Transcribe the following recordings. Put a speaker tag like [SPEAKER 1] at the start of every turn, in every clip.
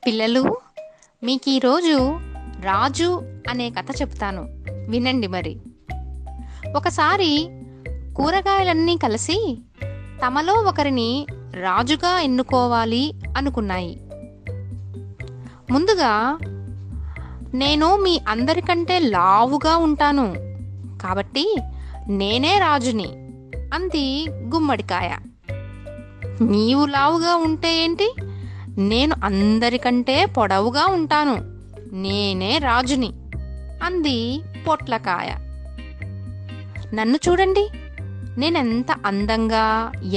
[SPEAKER 1] పిల్లలు, మీకు ఈరోజు రాజు అనే కథ చెప్తాను, వినండి మరి. ఒకసారి కూరగాయలన్నీ కలిసి తమలో ఒకరిని రాజుగా ఎన్నుకోవాలి అనుకున్నాయి. ముందుగా, నేను మీ అందరికంటే లావుగా ఉంటాను కాబట్టి నేనే రాజుని అంది గుమ్మడికాయ. నీవు లావుగా ఉంటే ఏంటి, నేను అందరికంటే పొడవుగా ఉంటాను, నేనే రాజుని అంది పొట్లకాయ. నన్ను చూడండి, నేనెంత అందంగా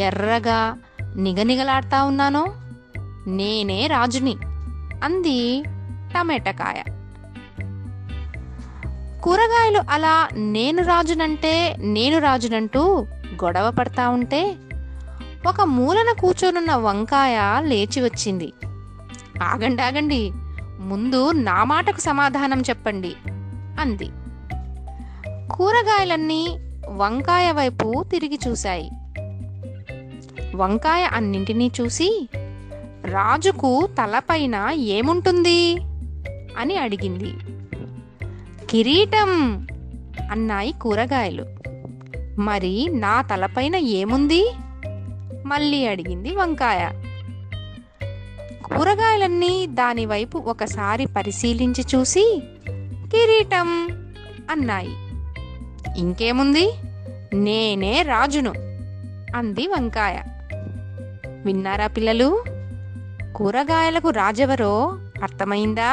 [SPEAKER 1] ఎర్రగా నిగనిగలాడుతా ఉన్నానో, నేనే రాజుని అంది టమాటకాయ. కూరగాయలు అలా నేను రాజునంటూ గొడవ పడతా ఉంటే ఒక మూలన కూర్చొనున్న వంకాయ లేచి వచ్చింది. ఆగండి, ముందు నా మాటకు సమాధానం చెప్పండి అంది. కూరగాయలన్నీ వంకాయ వైపు తిరిగి చూశాయి. వంకాయ అన్నింటినీ చూసి, రాజుకు తలపైన ఏముంటుంది అని అడిగింది. కిరీటం అన్నాయి కూరగాయలు. మరి నా తలపైన ఏముంది మళ్ళీ అడిగింది వంకాయ. కూరగాయలన్నీ దానివైపు ఒకసారి పరిశీలించి చూసి కిరీటం అన్నాయి. ఇంకేముంది, నేనే రాజును అంది వంకాయ. విన్నారా పిల్లలు? కూరగాయలకు రాజెవరో అర్థమైందా?